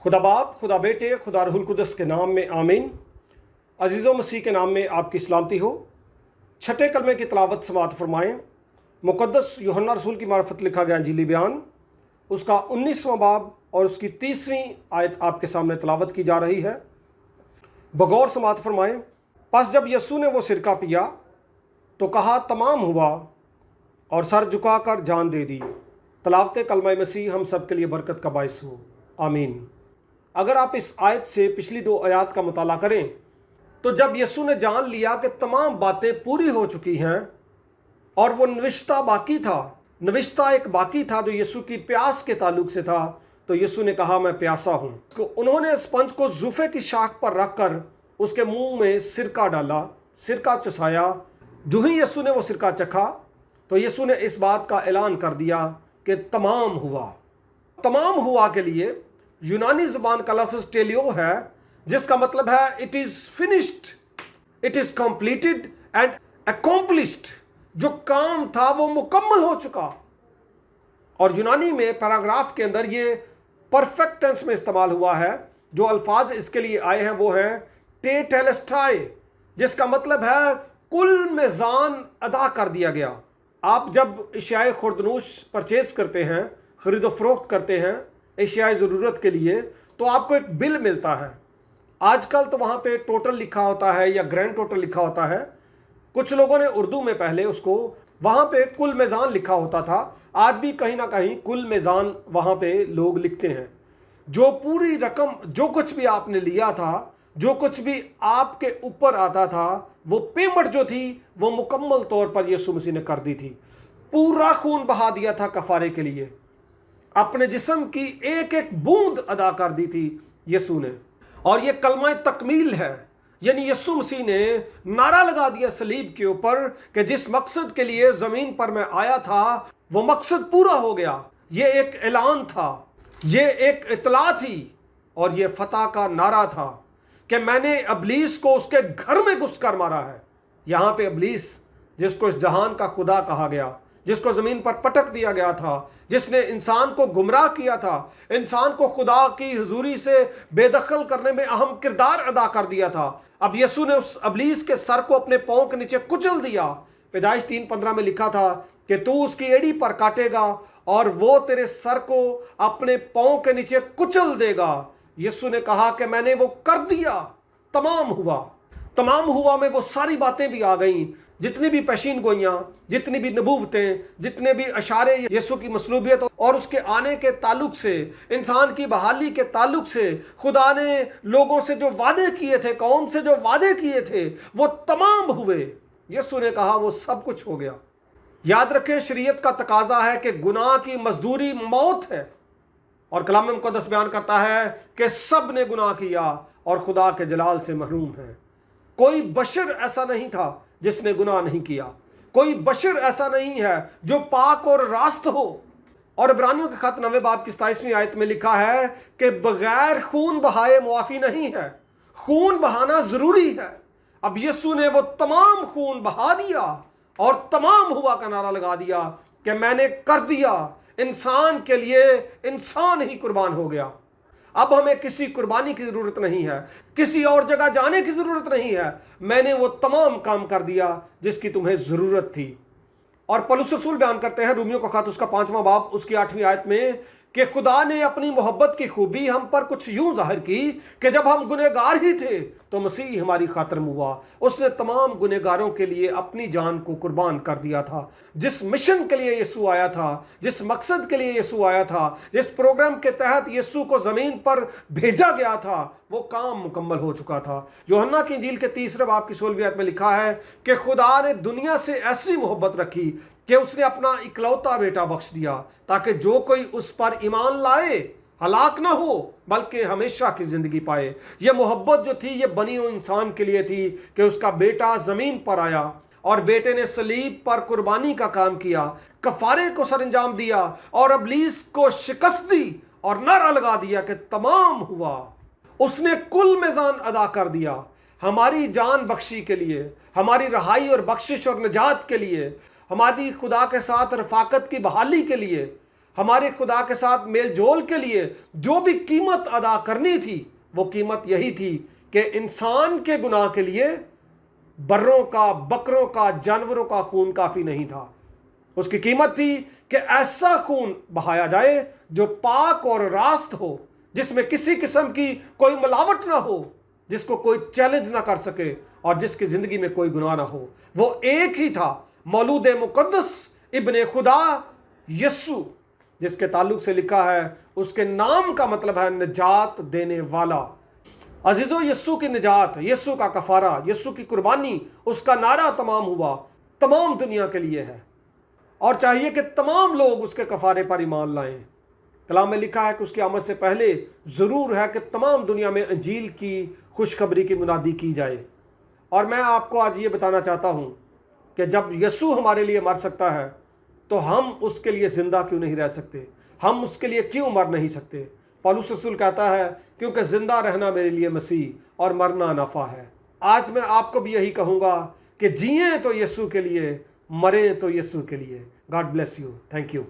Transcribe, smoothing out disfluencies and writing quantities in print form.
खुदा बाप, खुदा बेटे, खुदा रूहुल कुदस के नाम में आमीन। अजीज़ों, मसीह के नाम में आपकी सलामती हो। छठे कलमे की तलावत समात फरमाएँ। मुक़द्दस यूहन्ना रसूल की मार्फत लिखा गया इंजीली बयान, उसका 19वां बाब और उसकी 30वीं आयत आपके सामने तलावत की जा रही है। बगौर समात फरमाएँ। पस जब यस्सू ने वो सिरका पिया तो कहा, तमाम हुआ, और सर झुकाकर जान दे दी। तलावत कलमा मसीह हम सब के लिए बरकत का बायस हो, आमीन। अगर आप इस आयत से पिछली दो आयत का मुताला करें तो जब यस्सू ने जान लिया कि तमाम बातें पूरी हो चुकी हैं और वो नविश्ता बाकी था, नविश्ता एक बाकी था जो यस्सू की प्यास के ताल्लुक से था, तो यस्सू ने कहा, मैं प्यासा हूँ। तो उन्होंने स्पंज को जुफे की शाख पर रखकर उसके मुंह में सिरका डाला, सिरका चुसाया। जो ही यस्सू ने वो सिरका चखा तो यस्सू ने इस बात का ऐलान कर दिया कि तमाम हुआ। तमाम हुआ के लिए यूनानी ज़बान का लफ्ज़ टेलियो है, जिसका मतलब है it is finished, it is completed and accomplished. जो काम था वो मुकम्मल हो चुका। और यूनानी में पैराग्राफ के अंदर ये परफेक्ट टेंस में इस्तेमाल हुआ है। जो अल्फाज इसके लिए आए हैं वो हैं टेटेलेस्टाई, जिसका मतलब है कुल मेज़ान अदा कर दिया गया। आप जब एशियाई खुर्दनूश परचेज करते हैं, ख़रीदो फरोख्त करते हैं एशियाई ज़रूरत के लिए, तो आपको एक बिल मिलता है। आजकल तो वहाँ पे टोटल लिखा होता है या ग्रैंड टोटल लिखा होता है। कुछ लोगों ने उर्दू में पहले उसको वहाँ पे कुल मेज़ान लिखा होता था। आज भी कहीं ना कहीं कुल मेज़ान वहाँ पे लोग लिखते हैं। जो पूरी रकम, जो कुछ भी आपने लिया था, जो कुछ भी आपके ऊपर आता था, वो पेमेंट जो थी वो मुकम्मल तौर पर यीशु मसीह ने कर दी थी। पूरा खून बहा दिया था कफारे के लिए। अपने जिस्म की एक एक बूंद अदा कर दी थी यीशु ने। और ये कलमा तकमील है, यानी यीशु मसीह ने नारा लगा दिया सलीब के ऊपर कि जिस मकसद के लिए ज़मीन पर मैं आया था वो मकसद पूरा हो गया। ये एक ऐलान था, ये एक इतला थी और ये फतह का नारा था कि मैंने इब्लीस को उसके घर में घुसकर मारा है। यहाँ पे इब्लीस, जिसको इस जहान का खुदा कहा गया, जिसको ज़मीन पर पटक दिया गया था, जिसने इंसान को गुमराह किया था, इंसान को खुदा की हुजूरी से बेदखल करने में अहम किरदार अदा कर दिया था, अब यीशु ने उस इब्लीस के सर को अपने पाँव के नीचे कुचल दिया। पैदाइश 3:15 में लिखा था कि तू उसकी एड़ी पर काटेगा और वो तेरे सर को अपने पाँव के नीचे कुचल देगा। यीशु ने कहा कि मैंने वो कर दिया, तमाम हुआ। तमाम हुआ में वो सारी बातें भी आ गईं, जितनी भी पेशीन गोइयाँ, जितनी भी नबूवतें, जितने भी अशारे यीशु की मसलूबियत और उसके आने के ताल्लुक से, इंसान की बहाली के ताल्लुक से, खुदा ने लोगों से जो वादे किए थे, कौम से जो वादे किए थे, वो तमाम हुए। यीशु ने कहा वो सब कुछ हो गया। याद रखें, शरीयत का तकाजा है कि गुनाह की मजदूरी मौत है, और कलाम मुक़द्दस बयान करता है कि सब ने गुनाह किया और खुदा के जलाल से महरूम है। कोई बशर ऐसा नहीं था जिसने गुनाह नहीं किया। कोई बशर ऐसा नहीं है जो पाक और रास्त हो। और इब्रानियों के खत 9 बाब की 27वीं आयत में लिखा है कि बगैर खून बहाए मुआफ़ी नहीं है, खून बहाना ज़रूरी है। अब यीशु ने वो तमाम खून बहा दिया और तमाम हुआ का नारा लगा दिया कि मैंने कर दिया। इंसान के लिए इंसान ही कुर्बान हो गया। अब हमें किसी कुर्बानी की ज़रूरत नहीं है, किसी और जगह जाने की ज़रूरत नहीं है। मैंने वो तमाम काम कर दिया जिसकी तुम्हें ज़रूरत थी। और पौलुस रसूल बयान करते हैं रोमियो का खत उसका 5वां बाब उसकी 8वीं आयत में कि खुदा ने अपनी मोहब्बत की खूबी हम पर कुछ यूं जाहिर की कि जब हम गुनहगार ही थे तो मसीह हमारी खातिर हुआ। उसने तमाम गुनहगारों के लिए अपनी जान को कुर्बान कर दिया था। जिस मिशन के लिए यीशु आया था, जिस मकसद के लिए यीशु आया था, जिस प्रोग्राम के तहत यीशु को ज़मीन पर भेजा गया था, वो काम मुकम्मल हो चुका था। यूहन्ना की इंजील के 3 बाब की 16वीं आयत में लिखा है कि खुदा ने दुनिया से ऐसी मोहब्बत रखी कि उसने अपना इकलौता बेटा बख्श दिया, ताकि जो कोई उस पर ईमान लाए हलाक ना हो बल्कि हमेशा की ज़िंदगी पाए। ये मोहब्बत जो थी ये बनी हुई इंसान के लिए थी कि उसका बेटा ज़मीन पर आया और बेटे ने सलीब पर कुर्बानी का काम किया, कफारे को सरंजाम दिया और इब्लीस को शिकस्त दी और नारा लगा दिया कि तमाम हुआ। उसने कुल मेज़ान अदा कर दिया हमारी जान बख्शी के लिए, हमारी रहाई और बख्शिश और निजात के लिए, हमारी खुदा के साथ रफाकत की बहाली के लिए, ہمارے خدا کے ساتھ میل جول کے لیے جو بھی قیمت ادا کرنی تھی وہ قیمت یہی تھی کہ انسان کے گناہ کے لیے بروں کا، بکروں کا، جانوروں کا خون کافی نہیں تھا۔ اس کی قیمت تھی کہ ایسا خون بہایا جائے جو پاک اور راست ہو، جس میں کسی قسم کی کوئی ملاوٹ نہ ہو، جس کو کوئی چیلنج نہ کر سکے اور جس کی زندگی میں کوئی گناہ نہ ہو۔ وہ ایک ہی تھا، مولود مقدس ابن خدا یسوع، جس کے تعلق سے لکھا ہے اس کے نام کا مطلب ہے نجات دینے والا۔ عزیزو، یسوع کی نجات، یسوع کا کفارہ، یسوع کی قربانی، اس کا نعرہ تمام ہوا، تمام دنیا کے لیے ہے، اور چاہیے کہ تمام لوگ اس کے کفارے پر ایمان لائیں۔ کلام میں لکھا ہے کہ اس کی آمد سے پہلے ضرور ہے کہ تمام دنیا میں انجیل کی خوشخبری کی منادی کی جائے۔ اور میں آپ کو آج یہ بتانا چاہتا ہوں کہ جب یسوع ہمارے لیے مر سکتا ہے تو ہم اس کے لیے زندہ کیوں نہیں رہ سکتے؟ ہم اس کے لیے کیوں مر نہیں سکتے؟ پولس رسول کہتا ہے کیونکہ زندہ رہنا میرے لیے مسیح اور مرنا نفع ہے۔ آج میں آپ کو بھی یہی کہوں گا کہ جئیں تو یسوع کے لیے، مریں تو یسوع کے لیے۔ God bless you, thank you.